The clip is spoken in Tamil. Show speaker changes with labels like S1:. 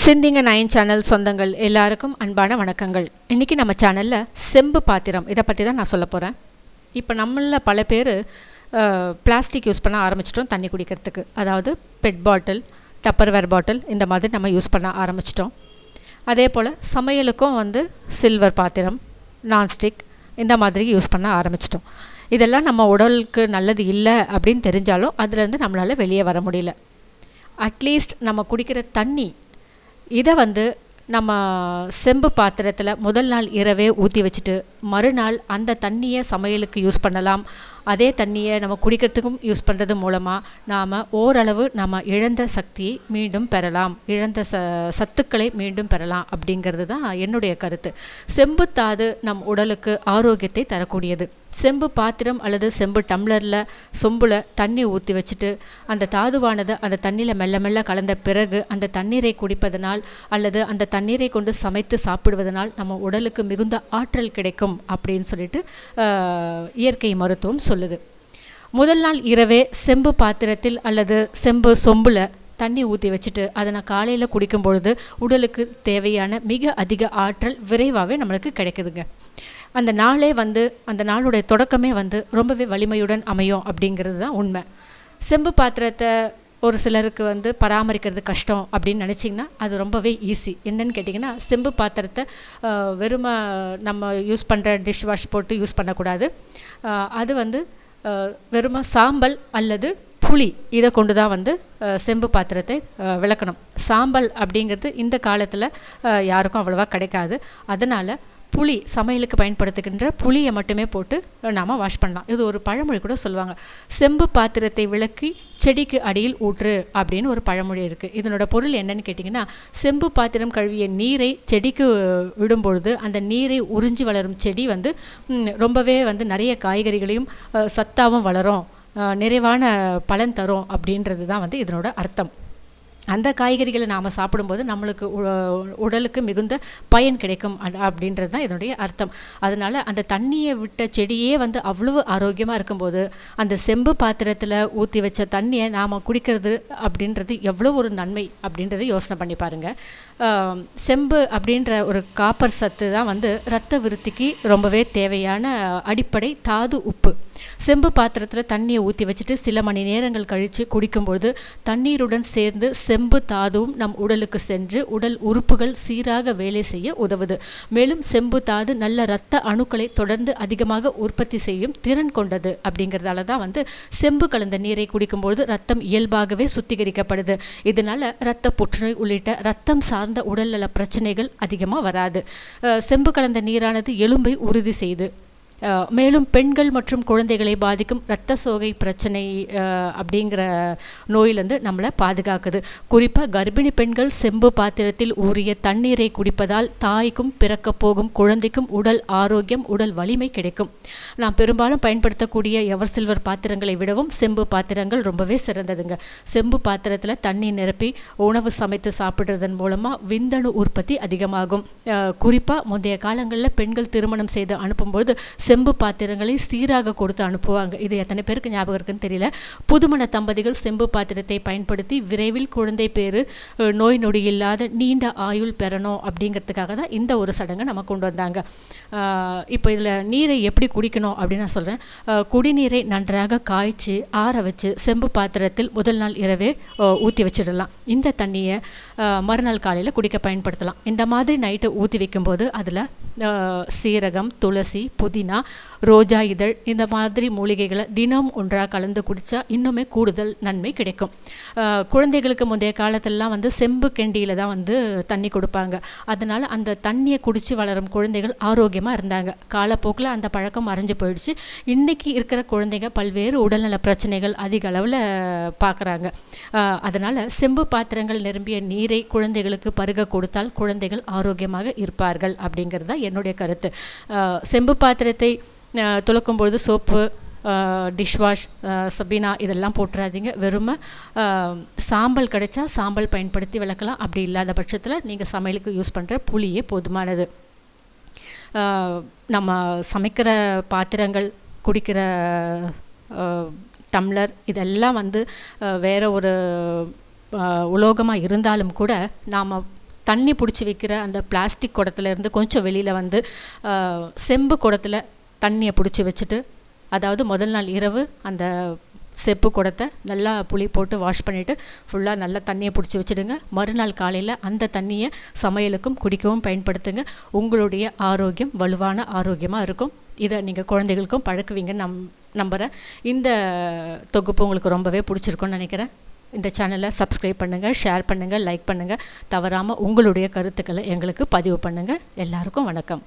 S1: சிந்திங்க நயன் சேனல் சொந்தங்கள் எல்லாருக்கும் அன்பான வணக்கங்கள். இன்றைக்கி நம்ம சேனலில் செம்பு பாத்திரம் இதை பற்றி தான் நான் சொல்ல போகிறேன். இப்போ நம்மளில் பல பேர் பிளாஸ்டிக் யூஸ் பண்ண ஆரம்பிச்சிட்டோம் தண்ணி குடிக்கிறதுக்கு. அதாவது பெட் பாட்டில், டப்பர்வேர் பாட்டில் இந்த மாதிரி நம்ம யூஸ் பண்ண ஆரம்பிச்சிட்டோம். அதே போல் சமையலுக்கும் சில்வர் பாத்திரம், நான்ஸ்டிக் இந்த மாதிரி யூஸ் பண்ண ஆரம்பிச்சிட்டோம். இதெல்லாம் நம்ம உடலுக்கு நல்லது இல்லை அப்படின்னு தெரிஞ்சாலும் அதுலேருந்து நம்மளால் வெளியே வர முடியல. அட்லீஸ்ட் நம்ம குடிக்கிற தண்ணி இதை நம்ம செம்பு பாத்திரத்தில் முதல் நாள் இரவே ஊற்றி வச்சுட்டு மறுநாள் அந்த தண்ணியை சமையலுக்கு யூஸ் பண்ணலாம். அதே தண்ணியை நம்ம குடிக்கிறதுக்கும் யூஸ் பண்ணுறது மூலமாக நாம் ஓரளவு நம்ம இழந்த சக்தியை மீண்டும் பெறலாம், இழந்த சத்துக்களை மீண்டும் பெறலாம் அப்படிங்கிறது தான் என்னுடைய கருத்து. செம்பு தாது நம் உடலுக்கு ஆரோக்கியத்தை தரக்கூடியது. செம்பு பாத்திரம் அல்லது செம்பு டம்ளரில் சொம்பில் தண்ணி ஊற்றி வச்சுட்டு அந்த தாதுவானது அந்த தண்ணியில் மெல்ல மெல்ல கலந்த பிறகு அந்த தண்ணீரை குடிப்பதனால் அல்லது அந்த தண்ணீரை கொண்டு சமைத்து சாப்பிடுவதனால் நம்ம உடலுக்கு மிகுந்த ஆற்றல் கிடைக்கும் அப்படின்னு சொல்லிட்டு இயற்கை மருத்துவம் சொல்லுது. முதல் நாள் இரவே செம்பு பாத்திரத்தில் அல்லது செம்பு சொம்பில் தண்ணி ஊற்றி வச்சுட்டு அதை நான் காலையில் குடிக்கும் பொழுது உடலுக்கு தேவையான மிக அதிக ஆற்றல் விரைவாகவே நம்மளுக்கு கிடைக்குதுங்க. அந்த நாளே அந்த நாளுடைய தொடக்கமே ரொம்பவே வலிமையுடன் அமையும் அப்படிங்கிறது தான் உண்மை. செம்பு பாத்திரத்தை ஒரு சிலருக்கு பராமரிக்கிறது கஷ்டம் அப்படின்னு நினச்சிங்கன்னா அது ரொம்பவே ஈஸி. என்னன்னு கேட்டிங்கன்னா, செம்பு பாத்திரத்தை வெறுமை நம்ம யூஸ் பண்ணுற டிஷ் வாஷ் போட்டு யூஸ் பண்ணக்கூடாது. அது வெறுமை சாம்பல் அல்லது புளி இதை கொண்டு தான் செம்பு பாத்திரத்தை விளக்கணும். சாம்பல் அப்படிங்கிறது இந்த காலத்தில் யாருக்கும் அவ்வளோவா கிடைக்காது. அதனால் புளி, சமையலுக்கு பயன்படுத்துகின்ற புளியை மட்டுமே போட்டு நாம் வாஷ் பண்ணலாம். இது ஒரு பழமொழி கூட சொல்லுவாங்க, செம்பு பாத்திரத்தை விளக்கி செடிக்கு அடியில் ஊற்று அப்படின்னு ஒரு பழமொழி இருக்குது. இதனோட பொருள் என்னன்னு கேட்டிங்கன்னா, செம்பு பாத்திரம் கழுவிய நீரை செடிக்கு விடும்பொழுது அந்த நீரை உறிஞ்சி வளரும் செடி ரொம்பவே நிறைய காய்கறிகளையும் சத்தாகவும் வளரும், நிறைவான பலன் தரும் அப்படின்றது தான் இதனோட அர்த்தம். அந்த காய்கறிகளை நாம் சாப்பிடும்போது நம்மளுக்கு உடலுக்கு மிகுந்த பயன் கிடைக்கும் அப்படின்றது தான் இதனுடைய அர்த்தம். அதனால் அந்த தண்ணியை விட்ட செடியே அவ்வளவு ஆரோக்கியமாக இருக்கும்போது அந்த செம்பு பாத்திரத்தில் ஊற்றி வச்ச தண்ணியை நாம் குடிக்கிறது அப்படின்றது எவ்வளோ ஒரு நன்மை அப்படின்றத யோசனை பண்ணி பாருங்கள். செம்பு அப்படின்ற ஒரு காப்பர் சத்து தான் இரத்த விருத்திக்கு ரொம்பவே தேவையான அடிப்படை தாது உப்பு. செம்பு பாத்திரத்தில் தண்ணியை ஊற்றி வச்சுட்டு சில மணி நேரங்கள் கழித்து குடிக்கும்பொழுது தண்ணீருடன் சேர்ந்து செம்பு தாதுவும் நம் உடலுக்கு சென்று உடல் உறுப்புகள் சீராக வேலை செய்ய உதவுது. மேலும் செம்பு தாது நல்ல இரத்த அணுக்களை தொடர்ந்து அதிகமாக உற்பத்தி செய்யும் திறன் கொண்டது. அப்படிங்கிறதால தான் செம்பு கலந்த நீரை குடிக்கும்பொழுது ரத்தம் இயல்பாகவே சுத்திகரிக்கப்படுது. இதனால் இரத்த புற்றுநோய் உள்ளிட்ட இரத்தம் சார்ந்த உடல்நல பிரச்சனைகள் அதிகமாக வராது. செம்பு கலந்த நீரானது எலும்பை உறுதி செய்து, மேலும் பெண்கள் மற்றும் குழந்தைகளை பாதிக்கும் இரத்த சோகை பிரச்சனை அப்படிங்கிற நோயிலிருந்து நம்மளை பாதுகாக்குது. குறிப்பாக கர்ப்பிணி பெண்கள் செம்பு பாத்திரத்தில் ஊறிய தண்ணீரை குடிப்பதால் தாய்க்கும் பிறக்க போகும் குழந்தைக்கும் உடல் ஆரோக்கியம், உடல் வலிமை கிடைக்கும். நாம் பெரும்பாலும் பயன்படுத்தக்கூடிய எவர் சில்வர் பாத்திரங்களை விடவும் செம்பு பாத்திரங்கள் ரொம்பவே சிறந்ததுங்க. செம்பு பாத்திரத்தில் தண்ணி நிரப்பி உணவு சமைத்து சாப்பிட்றதன் மூலமாக விந்தணு உற்பத்தி அதிகமாகும். குறிப்பாக முந்தைய காலங்களில் பெண்கள் திருமணம் செய்து அனுப்பும்போது செம்பு பாத்திரங்களை சீராக கொடுத்து அனுப்புவாங்க. இது எத்தனை பேருக்கு ஞாபகம் இருக்குன்னு தெரியல. புதுமண தம்பதிகள் செம்பு பாத்திரத்தை பயன்படுத்தி விரைவில் குழந்தை பேரு, நோய் நொடி இல்லாத நீண்ட ஆயுள் பெறணும் அப்படிங்கிறதுக்காக தான் இந்த ஒரு சடங்கை நம்ம கொண்டு வந்தாங்க. இப்போ இதில் நீரை எப்படி குடிக்கணும் அப்படின்னு நான் சொல்கிறேன். குடிநீரை நன்றாக காய்ச்சி ஆற வச்சு செம்பு பாத்திரத்தில் முதல் நாள் இரவே ஊற்றி வச்சிடலாம். இந்த தண்ணியை மறுநாள் காலையில் குடிக்க பயன்படுத்தலாம். இந்த மாதிரி நைட்டு ஊற்றி வைக்கும்போது அதில் சீரகம், துளசி, புதினா, ரோஜா இதழ் இந்த மாதிரி மூலிகைகளை தினம் ஒன்றாக கலந்து குடித்தா இன்னுமே கூடுதல் நன்மை கிடைக்கும். குழந்தைகளுக்கு முந்தைய காலத்திலலாம் செம்பு கெண்டியில் தான் தண்ணி கொடுப்பாங்க. அதனால் அந்த தண்ணியை குடித்து வளரும் குழந்தைகள் ஆரோக்கியமாக இருந்தாங்க. காலப்போக்கில் அந்த பழக்கம் மறைஞ்சு போயிடுச்சு. இன்றைக்கி இருக்கிற குழந்தைங்க பல்வேறு உடல்நல பிரச்சனைகள் அதிக அளவில் பார்க்குறாங்க. அதனால் செம்பு பாத்திரங்கள் நிரம்பிய நீரை குழந்தைகளுக்கு பருக கொடுத்தால் குழந்தைகள் ஆரோக்கியமாக இருப்பார்கள் அப்படிங்கிறது தான் என்னுடைய கருத்து. செம்பு பாத்திரத்தை துலக்கும் பொழுது சோப்பு, டிஷ்வாஷ், சபீனா இதெல்லாம் போட்டுறாதீங்க. வெறுமை சாம்பல் கிடைச்சா சாம்பல் பயன்படுத்தி விளக்கலாம். அப்படி இல்லாத பட்சத்தில் நீங்கள் சமையலுக்கு யூஸ் பண்ணுற புளியே போதுமானது. நம்ம சமைக்கிற பாத்திரங்கள், குடிக்கிற டம்ளர் இதெல்லாம் வேறு ஒரு உலோகமாக இருந்தாலும் கூட நாம் தண்ணி பிடிச்சி வைக்கிற அந்த பிளாஸ்டிக் குடத்துலேருந்து கொஞ்சம் வெளியில் வந்து செம்பு குடத்தில் தண்ணியை பிடிச்சி வச்சுட்டு, அதாவது முதல் நாள் இரவு அந்த செப்பு குடத்தை நல்லா புளி போட்டு வாஷ் பண்ணிவிட்டு ஃபுல்லாக நல்லா தண்ணியை பிடிச்சி வச்சுடுங்க. மறுநாள் காலையில் அந்த தண்ணியை சமையலுக்கும் குடிக்கவும் பயன்படுத்துங்க. உங்களுடைய ஆரோக்கியம் வலுவான ஆரோக்கியமாக இருக்கும். இதை நீங்கள் குழந்தைகளுக்கும் பழக்குவீங்கன்னு நம்புகிறேன். இந்த தொகுப்பு உங்களுக்கு ரொம்பவே பிடிச்சிருக்குன்னு நினைக்கிறேன். இந்த சேனலை சப்ஸ்கிரைப் பண்ணுங்கள், ஷேர் பண்ணுங்கள், லைக் பண்ணுங்கள். தவறாமல் உங்களுடைய கருத்துக்களை எங்களுக்கு பதிவு பண்ணுங்கள். எல்லாருக்கும் வணக்கம்.